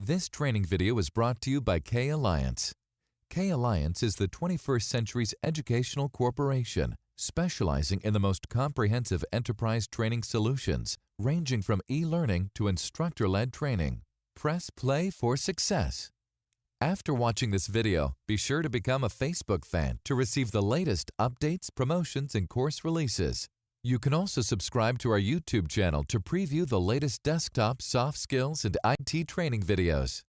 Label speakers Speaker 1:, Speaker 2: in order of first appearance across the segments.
Speaker 1: This training video is brought to you by K Alliance. K Alliance is the 21st century's educational corporation, specializing in the most comprehensive enterprise training solutions, ranging from e-learning to instructor-led training. Press play for success. After watching this video, be sure to become a Facebook fan to receive the latest updates, promotions, and course releases. You can also subscribe to our YouTube channel to preview the latest desktop, soft skills, and IT training videos.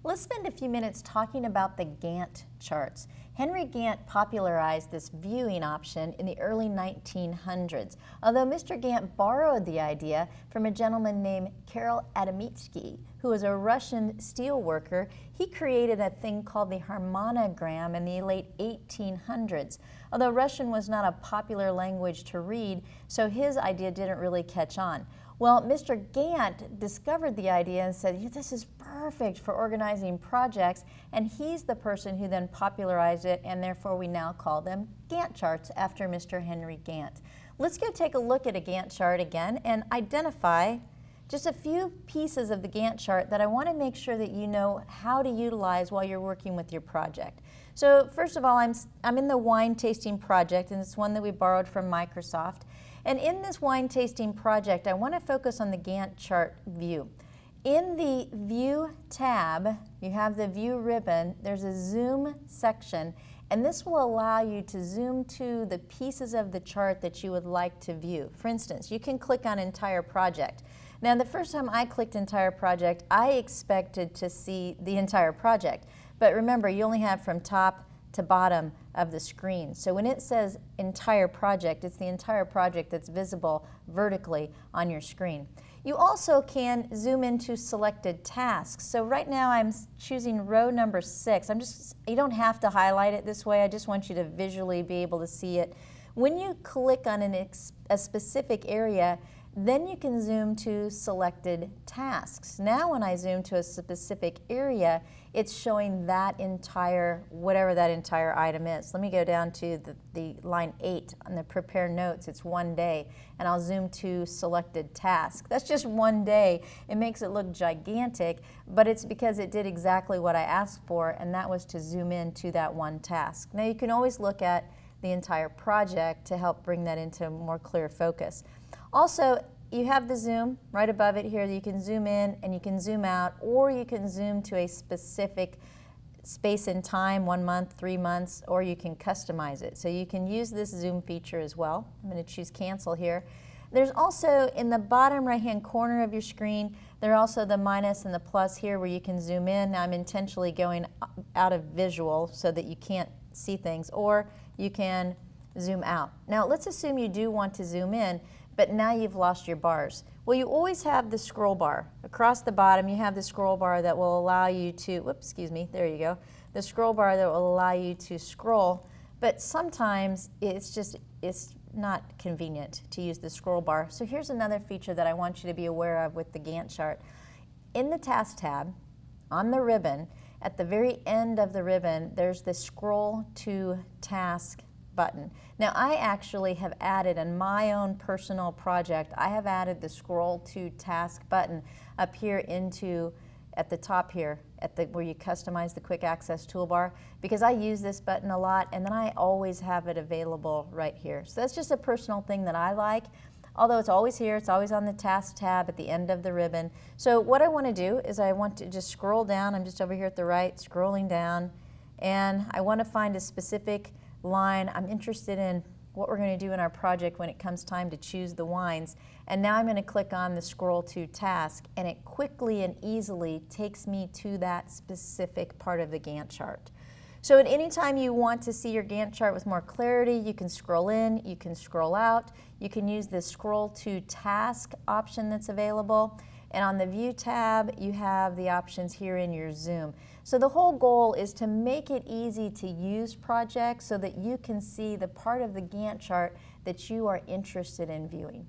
Speaker 2: Let's spend a few minutes talking about the Gantt charts. Henry Gantt popularized this viewing option in the early 1900s, although Mr. Gantt borrowed the idea from a gentleman named Karol Adamitsky, who was a Russian steel worker. He created a thing called the harmonogram in the late 1800s. Although Russian was not a popular language to read, so his idea didn't really catch on. Well, Mr. Gantt discovered the idea and said, this is perfect for organizing projects, and he's the person who then popularized it, and therefore we now call them Gantt charts after Mr. Henry Gantt. Let's go take a look at a Gantt chart again and identify just a few pieces of the Gantt chart that I want to make sure that you know how to utilize while you're working with your project. So first of all, I'm in the wine tasting project, and it's one that we borrowed from Microsoft. And in this wine tasting project, I want to focus on the Gantt chart view. In the View tab, you have the View ribbon. There's a Zoom section, and this will allow you to zoom to the pieces of the chart that you would like to view. For instance, you can click on Entire Project. Now, the first time I clicked Entire Project, I expected to see the entire project. But remember, you only have from top to bottom of the screen. So when it says Entire Project, it's the entire project that's visible vertically on your screen. You also can zoom into selected tasks. So right now I'm choosing row number 6. You don't have to highlight it this way. I just want you to visually be able to see it. When you click on a specific area, then you can zoom to selected tasks. Now when I zoom to a specific area, it's showing that entire, whatever that entire item is. Let me go down to the line 8 on the prepare notes. It's 1 day, and I'll zoom to selected task. That's just 1 day. It makes it look gigantic, but it's because it did exactly what I asked for, and that was to zoom in to that one task. Now you can always look at the entire project to help bring that into more clear focus. Also, you have the zoom right above it here. You can zoom in and you can zoom out, or you can zoom to a specific space in time, 1 month, 3 months, or you can customize it. So you can use this zoom feature as well. I'm going to choose cancel here. There's also in the bottom right-hand corner of your screen, there are also the minus and the plus here where you can zoom in. Now I'm intentionally going out of visual so that you can't see things, or you can zoom out. Now let's assume you do want to zoom in, but now you've lost your bars. Well, you always have the scroll bar. Across the bottom, you have the scroll bar that will allow you to, whoops, excuse me, there you go. The scroll bar that will allow you to scroll, but sometimes it's not convenient to use the scroll bar. So here's another feature that I want you to be aware of with the Gantt chart. In the Task tab, on the ribbon, at the very end of the ribbon, there's the Scroll to Task button. Now I actually have added in my own personal project, I have added the Scroll to Task button up here at the top here, where you customize the quick access toolbar, because I use this button a lot, and then I always have it available right here. So that's just a personal thing that I like. Although it's always here, it's always on the Task tab at the end of the ribbon. So what I want to do is I want to just scroll down. I'm just over here at the right, scrolling down, and I want to find a specific line. I'm interested in what we're going to do in our project when it comes time to choose the wines. And now I'm going to click on the Scroll to Task, and it quickly and easily takes me to that specific part of the Gantt chart. So at any time you want to see your Gantt chart with more clarity, you can scroll in, you can scroll out, you can use the Scroll to Task option that's available. And on the View tab, you have the options here in your Zoom. So the whole goal is to make it easy to use projects so that you can see the part of the Gantt chart that you are interested in viewing.